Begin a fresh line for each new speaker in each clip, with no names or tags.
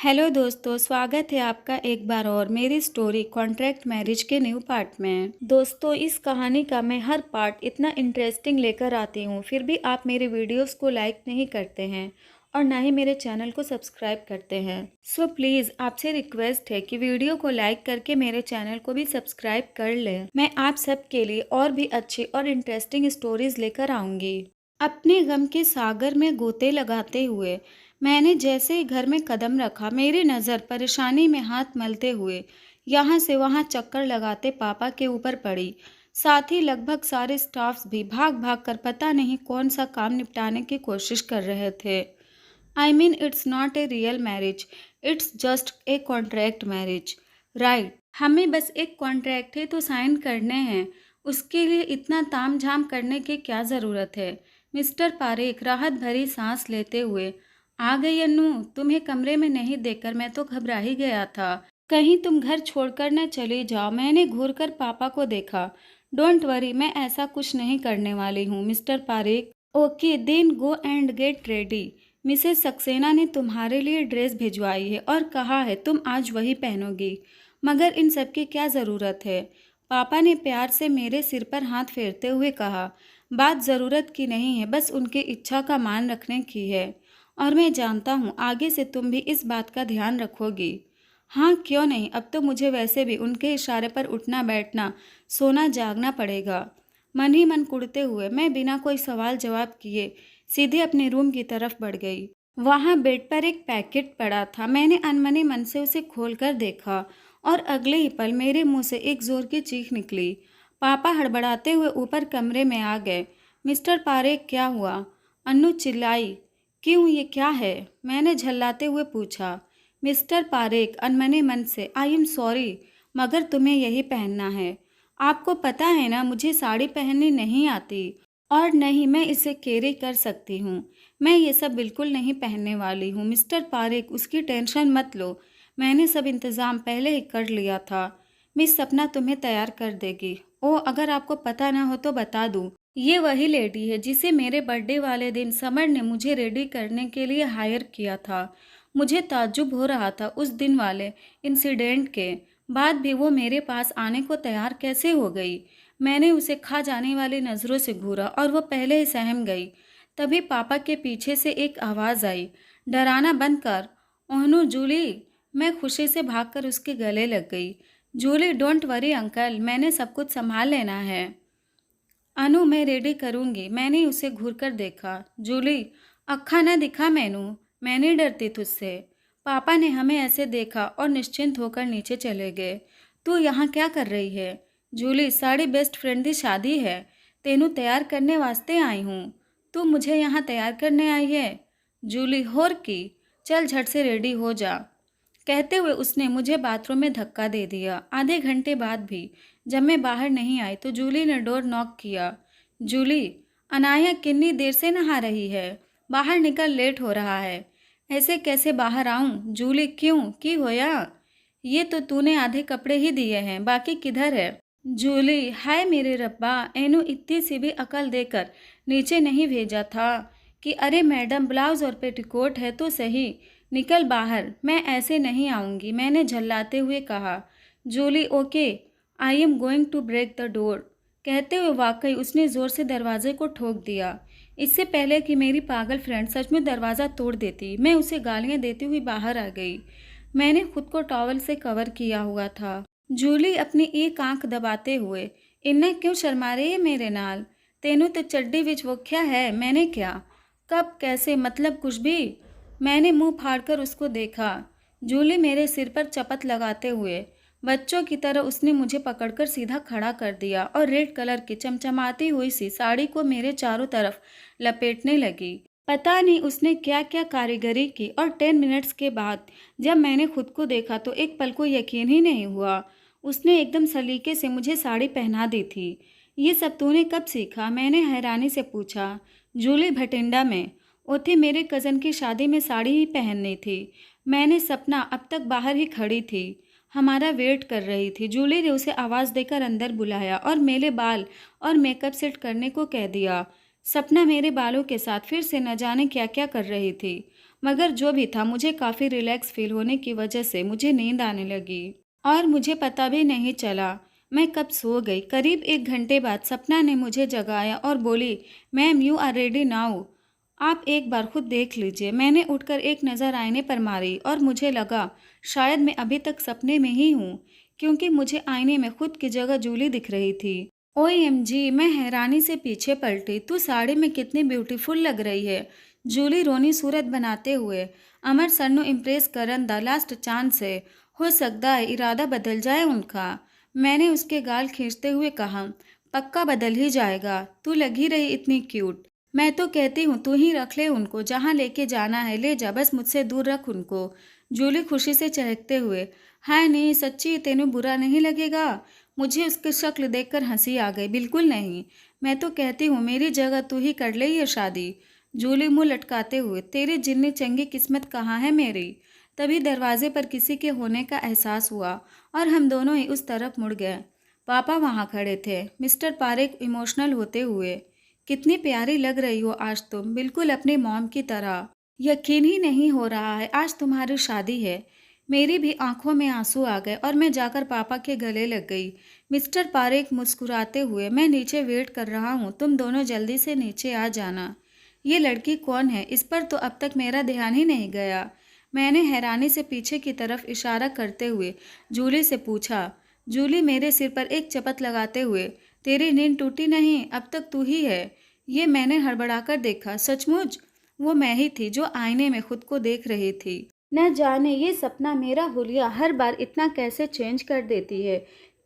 Hello दोस्तों, स्वागत है आपका एक बार और मेरी स्टोरी कॉन्ट्रैक्ट मैरिज के न्यू पार्ट में। दोस्तों, इस कहानी का मैं हर पार्ट इतना इंटरेस्टिंग लेकर आती हूँ, फिर भी आप मेरे वीडियोस को लाइक नहीं करते हैं और ना ही मेरे चैनल को सब्सक्राइब करते हैं। सो प्लीज़ आपसे रिक्वेस्ट है कि वीडियो को लाइक करके मेरे चैनल को भी सब्सक्राइब कर लें। मैं आप सबके लिए और भी अच्छी और इंटरेस्टिंग स्टोरीज लेकर आऊँगी। अपने गम के सागर में गोते लगाते हुए मैंने जैसे ही घर में कदम रखा, मेरी नज़र परेशानी में हाथ मलते हुए यहाँ से वहाँ चक्कर लगाते पापा के ऊपर पड़ी। साथ ही लगभग सारे स्टाफ्स भी भाग भाग कर पता नहीं कौन सा काम निपटाने की कोशिश कर रहे थे। I mean it's not a real marriage, it's just a contract marriage, right. हमें बस एक कॉन्ट्रैक्ट है तो साइन करने हैं, उसके लिए इतना ताम झाम करने की क्या ज़रूरत है। मिस्टर पारेख राहत भरी सांस लेते हुए, आ गई अन्नू, तुम्हें कमरे में नहीं देखकर मैं तो घबरा ही गया था, कहीं तुम घर छोड़कर न चली जाओ। मैंने घूरकर पापा को देखा। डोंट वरी, मैं ऐसा कुछ नहीं करने वाली हूँ mister Parekh. Okay then go and get ready. Mrs Saxena ने तुम्हारे लिए ड्रेस भिजवाई है और कहा है तुम आज वही पहनोगी, मगर इन सब की क्या ज़रूरत है। पापा ने प्यार से मेरे सिर पर हाथ फेरते हुए कहा, बात ज़रूरत की नहीं है, बस उनकी इच्छा का मान रखने की है। और मैं जानता हूँ आगे से तुम भी इस बात का ध्यान रखोगी। हाँ क्यों नहीं, अब तो मुझे वैसे भी उनके इशारे पर उठना बैठना सोना जागना पड़ेगा। मन ही मन कुढ़ते हुए मैं बिना कोई सवाल जवाब किए सीधे अपने रूम की तरफ बढ़ गई। वहाँ बेड पर एक पैकेट पड़ा था। मैंने अनमने मन से उसे खोलकर देखा और अगले ही पल मेरे मुंह से एक जोर की चीख निकली। पापा हड़बड़ाते हुए ऊपर कमरे में आ गए। मिस्टर पारेख क्या हुआ? अन्नू चिल्लाई। क्यों, ये क्या है? मैंने झल्लाते हुए पूछा। मिस्टर पारेख अनमने मन से, आई एम सॉरी, मगर तुम्हें यही पहनना है। आपको पता है ना, मुझे साड़ी पहननी नहीं आती और नहीं मैं इसे कैरी कर सकती हूँ। मैं ये सब बिल्कुल नहीं पहनने वाली हूँ मिस्टर पारेख, उसकी टेंशन मत लो, मैंने सब इंतज़ाम पहले ही कर लिया था। मिस सपना तुम्हें तैयार कर देगी। ओ, अगर आपको पता ना हो तो बता दूँ, ये वही लेडी है जिसे मेरे बर्थडे वाले दिन समर ने मुझे रेडी करने के लिए हायर किया था। मुझे ताज्जुब हो रहा था उस दिन वाले इंसिडेंट के बाद भी वो मेरे पास आने को तैयार कैसे हो गई। मैंने उसे खा जाने वाली नज़रों से घूरा और वो पहले ही सहम गई। तभी पापा के पीछे से एक आवाज़ आई, डराना बंद कर। ओहनू जूली। मैं खुशी से भागकर उसके गले लग गई। जूली, डोंट वरी अंकल, मैंने सब कुछ संभाल लेना है। अनु, मैं रेडी करूँगी। मैंने उसे घूरकर देखा। जूली, अक्खा न दिखा मैनू, मैं नहीं डरती तुझसे। पापा ने हमें ऐसे देखा और निश्चिंत होकर नीचे चले गए। तू यहाँ क्या कर रही है? जूली, साड़ी बेस्ट फ्रेंड की शादी है, तेनू तैयार करने वास्ते आई हूँ। तू मुझे यहाँ तैयार करने आई है? जूली, होर की, चल झट से रेडी हो जा। कहते हुए उसने मुझे बाथरूम में धक्का दे दिया। आधे घंटे बाद भी जब मैं बाहर नहीं आई तो जूली ने डोर नॉक किया। जूली, अनाया कितनी देर से नहा रही है, बाहर निकल, लेट हो रहा है। ऐसे कैसे बाहर आऊं? जूली, क्यों, की होया? ये तो तूने आधे कपड़े ही दिए हैं, बाकी किधर है? जूली, हाय मेरे रब्बा, एनू इतनी सी भी अकल देकर नीचे नहीं भेजा था कि अरे मैडम, ब्लाउज और पेटीकोट है तो सही, निकल बाहर, मैं ऐसे नहीं आऊँगी, मैंने झल्लाते हुए कहा। Julie, okay, I am going to break the door. कहते हुए वाकई उसने ज़ोर से दरवाजे को ठोक दिया। इससे पहले कि मेरी पागल फ्रेंड सच में दरवाज़ा तोड़ देती, मैं उसे गालियाँ देती हुई बाहर आ गई। मैंने खुद को टॉवल से कवर किया हुआ था। जूली अपनी एक आंख दबाते हुए, इन्हें क्यों शर्मा रही है मेरे नाल? तेनू तो चड्डी विच वोख्या है, मैंने क्या, कब, कैसे, मतलब कुछ भी? मैंने मुंह फाड़कर उसको देखा। जूली मेरे सिर पर चपत लगाते हुए, बच्चों की तरह उसने मुझे पकड़कर सीधा खड़ा कर दिया और रेड कलर की चमचमाती हुई सी साड़ी को मेरे चारों तरफ लपेटने लगी। पता नहीं उसने क्या क्या कारीगरी की और 10 मिनट्स के बाद जब मैंने खुद को देखा तो एक पल को यकीन ही नहीं हुआ। उसने एकदम सलीके से मुझे साड़ी पहना दी थी। ये सब तूने कब सीखा? मैंने हैरानी से पूछा। जूली, भटिंडा में। उसे मेरे कज़न की शादी में साड़ी ही पहननी थी। मैंने सपना अब तक बाहर ही खड़ी थी, हमारा वेट कर रही थी। जूली ने उसे आवाज़ देकर अंदर बुलाया और मेरे बाल और मेकअप सेट करने को कह दिया। सपना मेरे बालों के साथ फिर से न जाने क्या क्या कर रही थी। मगर जो भी था, मुझे काफ़ी रिलैक्स फील होने की वजह से मुझे नींद आने लगी और मुझे पता भी नहीं चला मैं कब सो गई। करीब 1 घंटे बाद सपना ने मुझे जगाया और बोली, ma'am you are ready now, आप एक बार खुद देख लीजिए। मैंने उठकर एक नज़र आईने पर मारी और मुझे लगा शायद मैं अभी तक सपने में ही हूँ, क्योंकि मुझे आईने में खुद की जगह जूली दिख रही थी। ओएमजी, मैं हैरानी से पीछे पलटी। तू साड़ी में कितनी ब्यूटीफुल लग रही है, जूली रोनी सूरत बनाते हुए। अमर सर नु इम्प्रेस करन द लास्ट चांस है, हो सकता है इरादा बदल जाए उनका। मैंने उसके गाल खींचते हुए कहा, पक्का बदल ही जाएगा, तू लगी रही इतनी क्यूट। मैं तो कहती हूँ तू ही रख ले उनको, जहाँ लेके जाना है ले जा, बस मुझसे दूर रख उनको। जूली खुशी से चहकते हुए, हाय नहीं सच्ची, तेनू बुरा नहीं लगेगा? मुझे उसकी शक्ल देखकर हंसी आ गई। बिल्कुल नहीं, मैं तो कहती हूँ मेरी जगह तू ही कर ले ये शादी। जूली मुंह लटकाते हुए, तेरी जितनी चंगी किस्मत कहाँ है मेरी। तभी दरवाजे पर किसी के होने का एहसास हुआ और हम दोनों ही उस तरफ मुड़ गए। पापा वहाँ खड़े थे, मिस्टर पारेख इमोशनल होते हुए। कितनी प्यारी लग रही हो आज तुम, बिल्कुल अपनी मॉम की तरह। यकीन ही नहीं हो रहा है आज तुम्हारी शादी है। मेरी भी आंखों में आंसू आ गए और मैं जाकर पापा के गले लग गई। मिस्टर पारेख मुस्कुराते हुए, मैं नीचे वेट कर रहा हूँ, तुम दोनों जल्दी से नीचे आ जाना। ये लड़की कौन है, इस पर तो अब तक मेरा ध्यान ही नहीं गया। मैंने हैरानी से पीछे की तरफ इशारा करते हुए जूली से पूछा। जूली मेरे सिर पर एक चपत लगाते हुए, तेरी नींद टूटी नहीं, अब तक तू ही है। ये मैंने हड़बड़ाकर देखा, सचमुच वो मैं ही थी जो आईने में खुद को देख रही थी। न जाने ये सपना मेरा हुलिया हर बार इतना कैसे चेंज कर देती है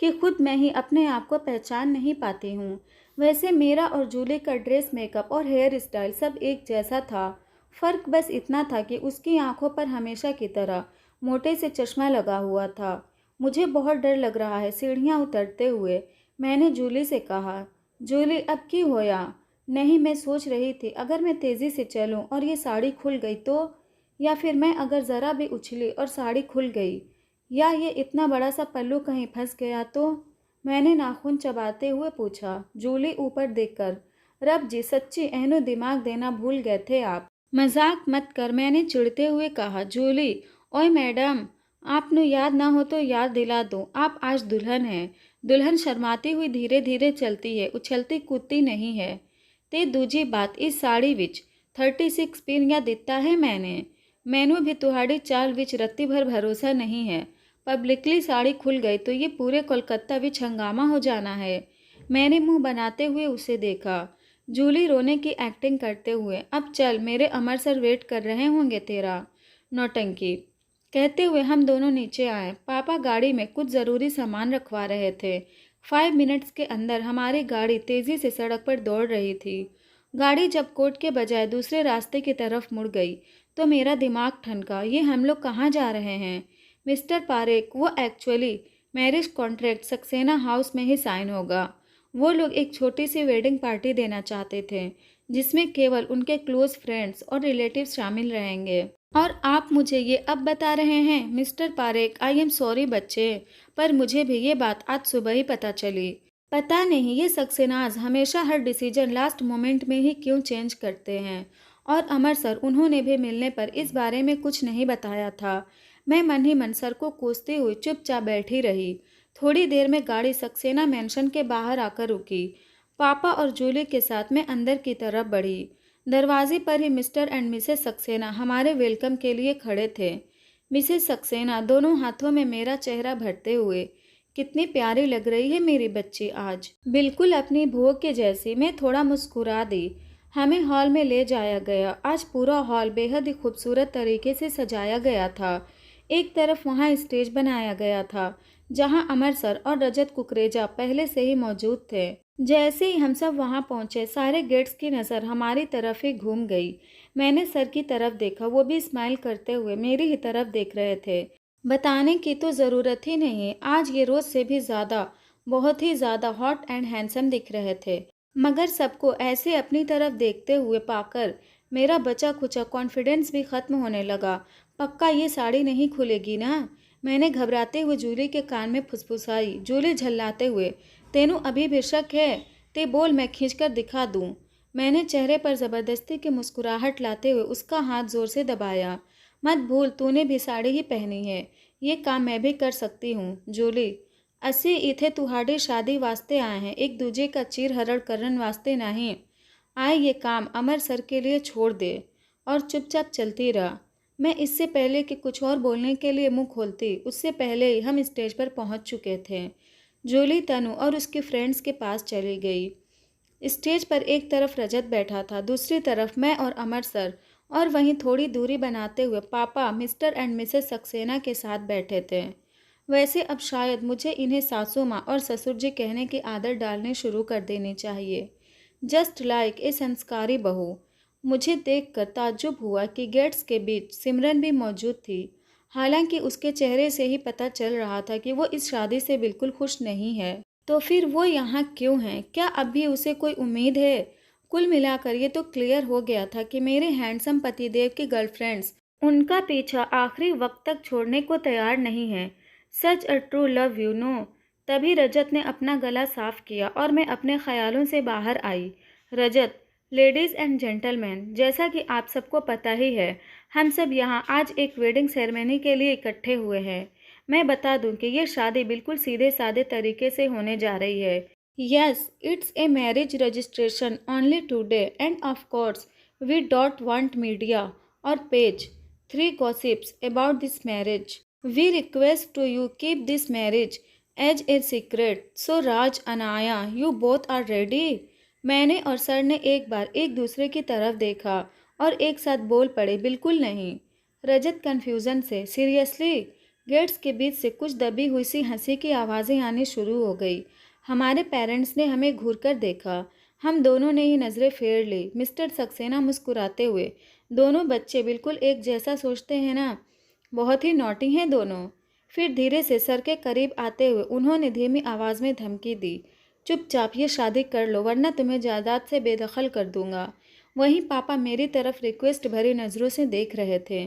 कि खुद मैं ही अपने आप को पहचान नहीं पाती हूँ। वैसे मेरा और जूली का ड्रेस, मेकअप और हेयर स्टाइल सब एक जैसा था। फ़र्क बस इतना था कि उसकी आंखों पर हमेशा की तरह मोटे से चश्मा लगा हुआ था। मुझे बहुत डर लग रहा है सीढ़ियाँ उतरते हुए, मैंने जूली से कहा। जूली अब की होया? नहीं, मैं सोच रही थी अगर मैं तेज़ी से चलूं और ये साड़ी खुल गई तो, या फिर मैं अगर ज़रा भी उछली और साड़ी खुल गई, या ये इतना बड़ा सा पल्लू कहीं फंस गया तो, मैंने नाखून चबाते हुए पूछा। जूली ऊपर देखकर, रब जी सच्ची एहनो दिमाग देना भूल गए थे आप। मजाक मत कर, मैंने चिढ़ते हुए कहा। जूली, ओए मैडम, आपनु याद ना हो तो याद दिला दूं, आप आज दुल्हन हैं। दुल्हन शर्माती हुई धीरे धीरे चलती है, उछलती कूदती नहीं है। ते दूजी बात, इस साड़ी विच 36 पीनिया दिता है मैनू भी तुहाड़ी चाल विच रत्ती भर भरोसा नहीं है। पब्लिकली साड़ी खुल गई तो ये पूरे कोलकाता विच हंगामा हो जाना है। मैंने मुंह बनाते हुए उसे देखा। जूली रोने की एक्टिंग करते हुए, अब चल, मेरे अमर सर वेट कर रहे होंगे तेरा। नौटंकी कहते हुए हम दोनों नीचे आए। पापा गाड़ी में कुछ ज़रूरी सामान रखवा रहे थे। 5 मिनट्स के अंदर हमारी गाड़ी तेज़ी से सड़क पर दौड़ रही थी। गाड़ी जब कोर्ट के बजाय दूसरे रास्ते की तरफ मुड़ गई तो मेरा दिमाग ठनका। ये हम लोग कहाँ जा रहे हैं? मिस्टर पारेख, वो actually marriage contract Saxena house में ही साइन होगा। वो लोग एक छोटी सी वेडिंग पार्टी देना चाहते थे जिसमें केवल उनके क्लोज फ्रेंड्स और रिलेटिव्स शामिल रहेंगे। और आप मुझे ये अब बता रहे हैं? Mister Parekh, I am sorry बच्चे, पर मुझे भी ये बात आज सुबह ही पता चली। पता नहीं ये सक्सेनाज हमेशा हर डिसीजन लास्ट मोमेंट में ही क्यों चेंज करते हैं। और अमर सर, उन्होंने भी मिलने पर इस बारे में कुछ नहीं बताया था। मैं मन ही मन सर को कोसते हुए चुपचाप बैठी रही। थोड़ी देर में गाड़ी सक्सेना मैंशन के बाहर आकर रुकी। पापा और जूली के साथ मैं अंदर की तरफ बढ़ी। दरवाजे पर ही मिस्टर एंड मिसेस सक्सेना हमारे वेलकम के लिए खड़े थे। मिसेस सक्सेना दोनों हाथों में मेरा चेहरा भरते हुए, कितनी प्यारी लग रही है मेरी बच्ची आज, बिल्कुल अपनी बहू के जैसी। मैं थोड़ा मुस्कुरा दी। हमें हॉल में ले जाया गया। आज पूरा हॉल बेहद ही खूबसूरत तरीके से सजाया गया था। एक तरफ वहाँ स्टेज बनाया गया था जहाँ अमर सर और रजत कुकरेजा पहले से ही मौजूद थे। जैसे ही हम सब वहाँ पहुँचे, सारे गेट्स की नज़र हमारी तरफ ही घूम गई। मैंने सर की तरफ देखा, वो भी स्माइल करते हुए मेरी ही तरफ देख रहे थे। बताने की तो ज़रूरत ही नहीं, आज ये रोज़ से भी ज़्यादा, बहुत ही ज़्यादा हॉट एंड हैंडसम दिख रहे थे। मगर सबको ऐसे अपनी तरफ देखते हुए पाकर मेरा बचा खुचा कॉन्फिडेंस भी ख़त्म होने लगा। पक्का ये साड़ी नहीं खुलेगी ना? मैंने घबराते हुए जूली के कान में फुसफुसाई। जूली झल्लाते हुए, तेनू अभी भी शक है? ते बोल, मैं खींचकर दिखा दूँ। मैंने चेहरे पर ज़बरदस्ती की मुस्कुराहट लाते हुए उसका हाथ ज़ोर से दबाया। मत भूल, तूने भी साड़ी ही पहनी है। ये काम मैं भी कर सकती हूँ, जूली। ਅਸੀਂ इथे तुम्हारी शादी वास्ते आए हैं, एक दूजे का चीर हरण करने वास्ते नहीं। आए ये काम अमर सर के लिए छोड़ दे और चुपचाप चलती रहा। मैं इससे पहले कि कुछ और बोलने के लिए मुंह खोलती, उससे पहले ही हम स्टेज पर पहुंच चुके थे। जूली तनु और उसकी फ्रेंड्स के पास चली गई। स्टेज पर एक तरफ रजत बैठा था, दूसरी तरफ मैं और अमर सर, और वहीं थोड़ी दूरी बनाते हुए पापा मिस्टर एंड मिसेस सक्सेना के साथ बैठे थे। वैसे अब शायद मुझे इन्हें सासू माँ और ससुर जी कहने की आदत डालनी शुरू कर देनी चाहिए। जस्ट लाइक ए संस्कारी बहू। मुझे देखकर ताज्जुब हुआ कि गेट्स के बीच सिमरन भी मौजूद थी। हालांकि उसके चेहरे से ही पता चल रहा था कि वो इस शादी से बिल्कुल खुश नहीं है। तो फिर वो यहाँ क्यों है? क्या अब भी उसे कोई उम्मीद है? कुल मिलाकर ये तो क्लियर हो गया था कि मेरे हैंडसम पतिदेव की गर्लफ्रेंड्स उनका पीछा आखिरी वक्त तक छोड़ने को तैयार नहीं है। Such a true love, you know. तभी रजत ने अपना गला साफ किया और मैं अपने ख्यालों से बाहर आई। रजत, लेडीज़ एंड जेंटलमैन, जैसा कि आप सबको पता ही है, हम सब यहाँ आज एक वेडिंग सेरेमनी के लिए इकट्ठे हुए हैं। मैं बता दूं कि ये शादी बिल्कुल सीधे साधे तरीके से होने जा रही है। Yes, it's a marriage registration only today and of course we don't want media और page 3 gossips about this marriage. We request to you keep this marriage as a secret. So Raj, Anaya, you both are ready? मैंने और sir ने एक बार एक दूसरे की तरफ देखा और एक साथ बोल पड़े, बिल्कुल नहीं। रजत कन्फ्यूज़न से, सीरियसली? गेट्स के बीच से कुछ दबी हुई सी हंसी की आवाज़ें आनी शुरू हो गई। हमारे पेरेंट्स ने हमें घूरकर देखा। हम दोनों ने ही नज़रें फेर ली। मिस्टर सक्सेना मुस्कुराते हुए, दोनों बच्चे बिल्कुल एक जैसा सोचते हैं ना? बहुत ही नॉटी हैं दोनों। फिर धीरे से सर के करीब आते हुए उन्होंने धीमी आवाज़ में धमकी दी, चुपचाप ये शादी कर लो वरना तुम्हें जायदाद से बेदखल कर दूंगा। वहीं पापा मेरी तरफ रिक्वेस्ट भरी नज़रों से देख रहे थे।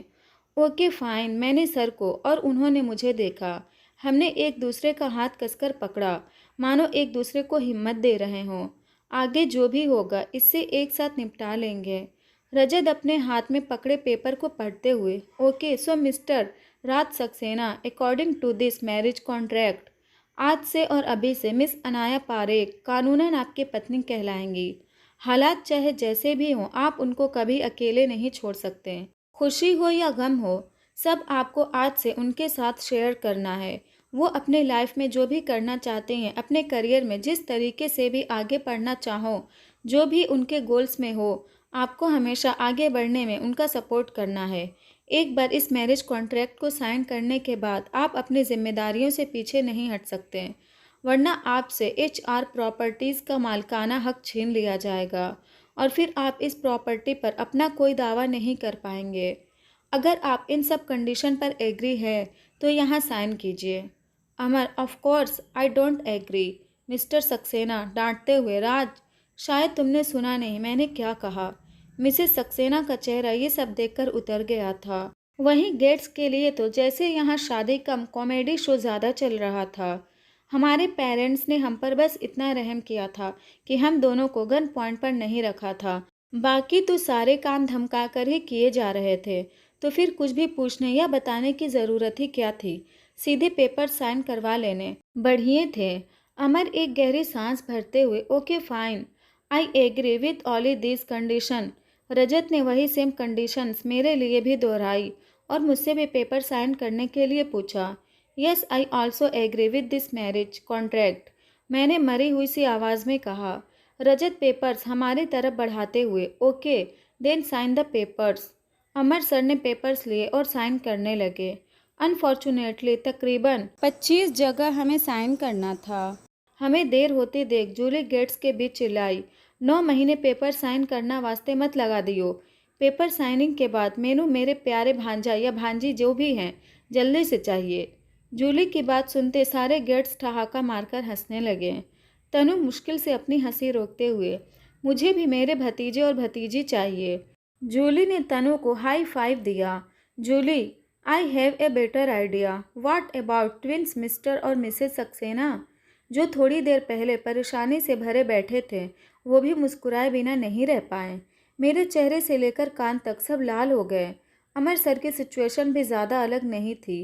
ओके फाइन, मैंने सर को और उन्होंने मुझे देखा। हमने एक दूसरे का हाथ कसकर पकड़ा, मानो एक दूसरे को हिम्मत दे रहे हों। आगे जो भी होगा इससे एक साथ निपटा लेंगे। रजत अपने हाथ में पकड़े पेपर को पढ़ते हुए, okay so mister Raj Saxena, according to this marriage contract, आज से और अभी से मिस अनाया पारेख कानूनन आपकी पत्नी कहलाएंगी। हालात चाहे जैसे भी हों, आप उनको कभी अकेले नहीं छोड़ सकते। खुशी हो या गम हो, सब आपको आज से उनके साथ शेयर करना है। वो अपने लाइफ में जो भी करना चाहते हैं, अपने करियर में जिस तरीके से भी आगे बढ़ना चाहो, जो भी उनके गोल्स में हो, आपको हमेशा आगे बढ़ने में उनका सपोर्ट करना है। एक बार इस मैरिज कॉन्ट्रैक्ट को साइन करने के बाद आप अपनी जिम्मेदारियों से पीछे नहीं हट सकते, वरना आपसे एचआर प्रॉपर्टीज़ का मालिकाना हक छीन लिया जाएगा और फिर आप इस प्रॉपर्टी पर अपना कोई दावा नहीं कर पाएंगे। अगर आप इन सब कंडीशन पर एग्री है तो यहाँ साइन कीजिए। Amar, of course I don't agree. Mister Saxena डांटते हुए, राज, शायद तुमने सुना नहीं मैंने क्या कहा। मिसेस सक्सेना का चेहरा ये सब देखकर उतर गया था। वहीं गेट्स के लिए तो जैसे यहाँ शादी कम कॉमेडी शो ज़्यादा चल रहा था। हमारे पेरेंट्स ने हम पर बस इतना रहम किया था कि हम दोनों को गन पॉइंट पर नहीं रखा था। बाकी तो सारे काम धमका कर ही किए जा रहे थे, तो फिर कुछ भी पूछने या बताने की ज़रूरत ही क्या थी। सीधे पेपर साइन करवा लेने बढ़िए थे। अमर एक गहरी सांस भरते हुए, okay fine, I agree with all this condition. Rajat ने वही सेम कंडीशंस मेरे लिए भी दोहराई और मुझसे भी पेपर साइन करने के लिए पूछा। Yes, I also agree with this marriage contract, मैंने मरी हुई सी आवाज़ में कहा। रजत पेपर्स हमारी तरफ बढ़ाते हुए, okay then sign the papers. Amar sir ने पेपर्स लिए और साइन करने लगे। अनफॉर्चुनेटली तकरीबन 25 जगह हमें साइन करना था। हमें देर होते देख जूली गेट्स के बीच चिल्लाई, 9 महीने पेपर साइन करना वास्ते मत लगा दियो। पेपर साइनिंग के बाद मेनू मेरे प्यारे भांजा या भांजी जो भी हैं जल्दी से चाहिए। जूली की बात सुनते सारे गेट्स ठहाका मारकर हंसने लगे। तनु मुश्किल से अपनी हंसी रोकते हुए, मुझे भी मेरे भतीजे और भतीजी चाहिए। जूली ने तनु को हाई फाइव दिया। Julie, I have a better idea. What about twins mister और मिसेस सक्सेना? जो थोड़ी देर पहले परेशानी से भरे बैठे थे वो भी मुस्कुराए बिना नहीं रह पाए। मेरे चेहरे से लेकर कान तक सब लाल हो गए। अमर सर की सिचुएशन भी ज़्यादा अलग नहीं थी।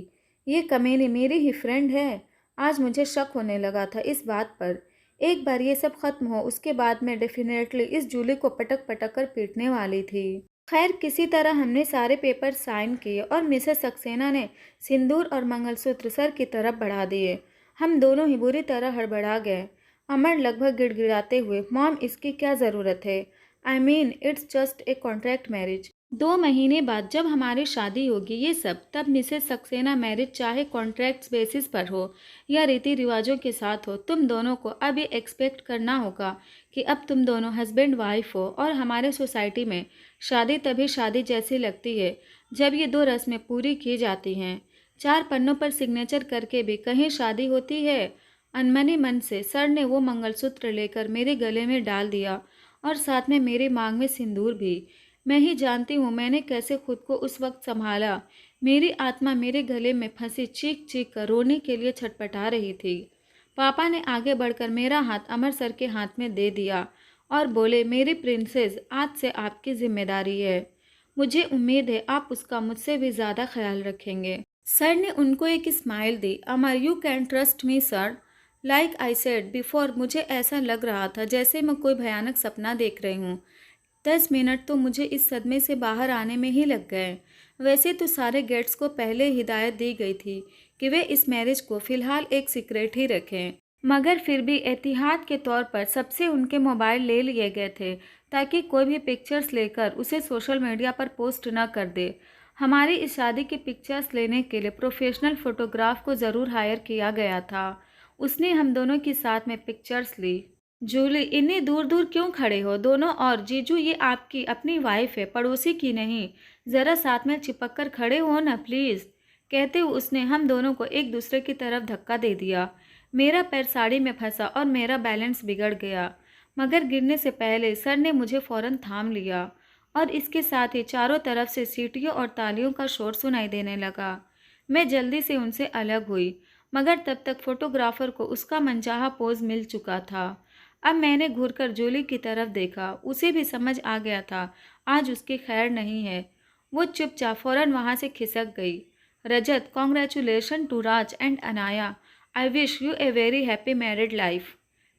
ये कमीनी मेरी ही फ्रेंड है। आज मुझे शक होने लगा था इस बात पर। एक बार ये सब खत्म हो उसके बाद मैं डेफिनेटली इस जूली को पटक पटक कर पीटने वाली थी। खैर किसी तरह हमने सारे पेपर साइन किए और मिसेस सक्सेना ने सिंदूर और मंगलसूत्र सर की तरफ बढ़ा दिए। हम दोनों ही बुरी तरह हड़बड़ा गए। अमर लगभग गिड़गिड़ाते हुए, मॉम इसकी क्या ज़रूरत है? I mean it's just a contract marriage. 2 महीने बाद जब हमारी शादी होगी ये सब, तब मिसेस सक्सेना मैरिज चाहे कॉन्ट्रैक्ट्स बेसिस पर हो या रीति रिवाजों के साथ हो, तुम दोनों को अब ये एक्सपेक्ट करना होगा कि अब तुम दोनों हस्बैंड वाइफ हो। और हमारे सोसाइटी में शादी तभी शादी जैसी लगती है जब ये 2 रस्में पूरी की जाती हैं। 4 पन्नों पर सिग्नेचर करके भी कहीं शादी होती है? अनमने मन से सर ने वो मंगलसूत्र लेकर मेरे गले में डाल दिया और साथ में मेरी मांग में सिंदूर भी। मैं ही जानती हूँ मैंने कैसे खुद को उस वक्त संभाला। मेरी आत्मा मेरे गले में फंसी चीख चीख कर रोने के लिए छटपटा रही थी। पापा ने आगे बढ़कर मेरा हाथ अमर सर के हाथ में दे दिया और बोले, मेरी प्रिंसेस, आज से आपकी जिम्मेदारी है। मुझे उम्मीद है आप उसका मुझसे भी ज़्यादा ख्याल रखेंगे। सर ने उनको एक smile the. Amar, you can trust me sir. Like I said before, मुझे ऐसा लग रहा था जैसे मैं कोई भयानक सपना देख रही हूँ। 10 मिनट तो मुझे इस सदमे से बाहर आने में ही लग गए। वैसे तो सारे गेट्स को पहले हिदायत दी गई थी कि वे इस मैरिज को फ़िलहाल एक सीक्रेट ही रखें, मगर फिर भी एहतियात के तौर पर सबसे उनके मोबाइल ले लिए गए थे ताकि कोई भी पिक्चर्स लेकर उसे सोशल मीडिया पर पोस्ट न कर दे। हमारी इस शादी की पिक्चर्स लेने के लिए प्रोफेशनल फ़ोटोग्राफ को ज़रूर हायर किया गया था। उसने हम दोनों की साथ में पिक्चर्स ली। जूली, इतनी दूर दूर क्यों खड़े हो दोनों? और जीजू, ये आपकी अपनी वाइफ है, पड़ोसी की नहीं। ज़रा साथ में चिपक कर खड़े हो ना प्लीज़। कहते हुए उसने हम दोनों को एक दूसरे की तरफ धक्का दे दिया। मेरा पैर साड़ी में फंसा और मेरा बैलेंस बिगड़ गया, मगर गिरने से पहले सर ने मुझे फ़ौरन थाम लिया और इसके साथ ही चारों तरफ से सीटियों और तालियों का शोर सुनाई देने लगा। मैं जल्दी से उनसे अलग हुई, मगर तब तक फोटोग्राफर को उसका मनचाहा पोज मिल चुका था। अब मैंने घूरकर जूली की तरफ देखा। उसे भी समझ आ गया था आज उसकी खैर नहीं है। वो चुपचाप फ़ौरन वहाँ से खिसक गई। Rajat, congratulation to Raj and Anaya. I wish you a very happy married life.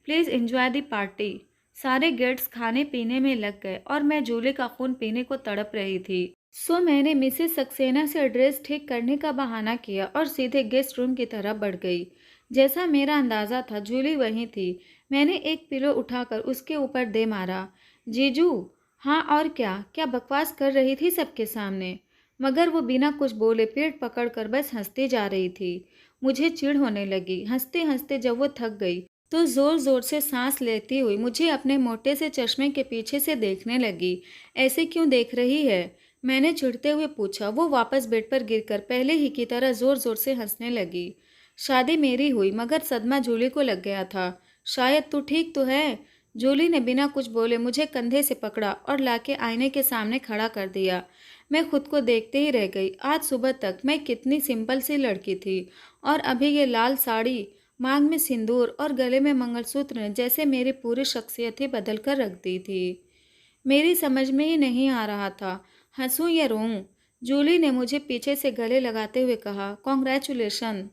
Please enjoy the party. सारे गेट्स खाने पीने में लग गए और मैं जूली का खून पीने को तड़प रही थी। सो मैंने मिसेस सक्सेना से एड्रेस ठीक करने का बहाना किया और सीधे गेस्ट रूम की तरफ बढ़ गई। जैसा मेरा अंदाज़ा था जूली वहीं थी। मैंने एक पिलो उठाकर उसके ऊपर दे मारा। जीजू। हाँ और क्या क्या बकवास कर रही थी सबके सामने? मगर वो बिना कुछ बोले पेट पकड़कर बस हंसती जा रही थी। मुझे चिढ़ होने लगी। हंसते हंसते जब वो थक गई तो ज़ोर ज़ोर से सांस लेती हुई मुझे अपने मोटे से चश्मे के पीछे से देखने लगी। ऐसे क्यों देख रही है? मैंने चिढ़ते हुए पूछा। वो वापस बेड पर गिरकर पहले ही की तरह ज़ोर ज़ोर से हंसने लगी। शादी मेरी हुई, मगर सदमा जूली को लग गया था। शायद तू ठीक तो है? जूली ने बिना कुछ बोले मुझे कंधे से पकड़ा और लाके आईने के सामने खड़ा कर दिया। मैं खुद को देखते ही रह गई। आज सुबह तक मैं कितनी सिंपल सी लड़की थी और अभी ये लाल साड़ी, मांग में सिंदूर और गले में मंगलसूत्र ने जैसे मेरी पूरी शख्सियत ही बदल कर रख दी थी। मेरी समझ में ही नहीं आ रहा था हंसूं या रोऊं। जूली ने मुझे पीछे से गले लगाते हुए कहा, कॉन्ग्रेचुलेशन।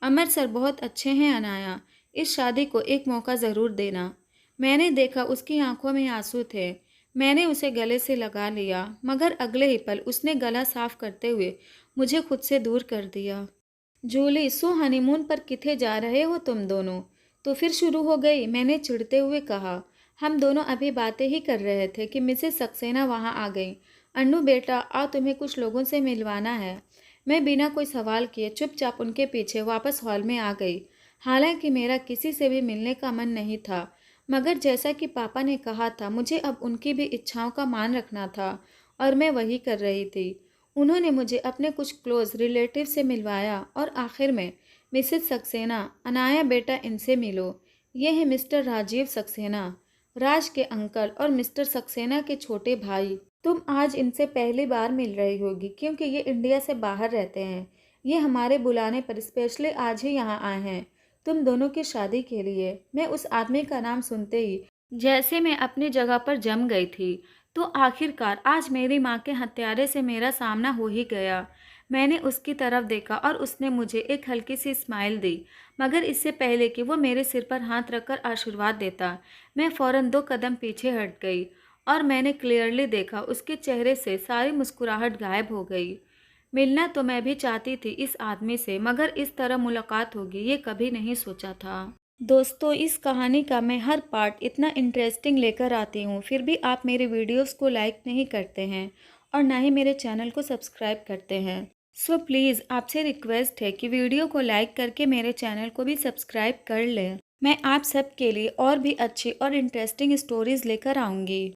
अमर सर बहुत अच्छे हैं अनाया, इस शादी को एक मौका ज़रूर देना। मैंने देखा उसकी आंखों में आंसू थे। मैंने उसे गले से लगा लिया, मगर अगले ही पल उसने गला साफ करते हुए मुझे खुद से दूर कर दिया। जूली, सो हनीमून पर किथे जा रहे हो तुम दोनों? तो फिर शुरू हो गई, मैंने चिढ़ते हुए कहा। हम दोनों अभी बातें ही कर रहे थे कि मिसेस सक्सेना वहाँ आ गई। अन्नू बेटा, आओ तुम्हें कुछ लोगों से मिलवाना है। मैं बिना कोई सवाल किए चुपचाप उनके पीछे वापस हॉल में आ गई। हालांकि मेरा किसी से भी मिलने का मन नहीं था, मगर जैसा कि पापा ने कहा था मुझे अब उनकी भी इच्छाओं का मान रखना था और मैं वही कर रही थी। उन्होंने मुझे अपने कुछ क्लोज रिलेटिव से मिलवाया और आखिर में मिसेस सक्सेना। अनाया बेटा, इनसे मिलो। ये है मिस्टर राजीव सक्सेना, राज के अंकल और मिस्टर सक्सेना के छोटे भाई। तुम आज इनसे पहली बार मिल रही होगी क्योंकि ये इंडिया से बाहर रहते हैं। ये हमारे बुलाने पर स्पेशली आज ही यहाँ आए हैं तुम दोनों की शादी के लिए। मैं उस आदमी का नाम सुनते ही जैसे मैं अपनी जगह पर जम गई थी। तो आखिरकार आज मेरी माँ के हत्यारे से मेरा सामना हो ही गया। मैंने उसकी तरफ देखा और उसने मुझे एक हल्की सी स्माइल दी, मगर इससे पहले कि वो मेरे सिर पर हाथ रखकर आशीर्वाद देता, मैं फौरन 2 कदम पीछे हट गई और मैंने क्लियरली देखा उसके चेहरे से सारी मुस्कुराहट गायब हो गई। मिलना तो मैं भी चाहती थी इस आदमी से, मगर इस तरह मुलाकात होगी ये कभी नहीं सोचा था। दोस्तों, इस कहानी का मैं हर पार्ट इतना इंटरेस्टिंग लेकर आती हूँ, फिर भी आप मेरे वीडियोस को लाइक नहीं करते हैं और ना ही मेरे चैनल को सब्सक्राइब करते हैं। सो प्लीज़ आपसे रिक्वेस्ट है कि वीडियो को लाइक करके मेरे चैनल को भी सब्सक्राइब कर लें। मैं आप सबके लिए और भी अच्छी और इंटरेस्टिंग स्टोरीज़ लेकर आऊँगी।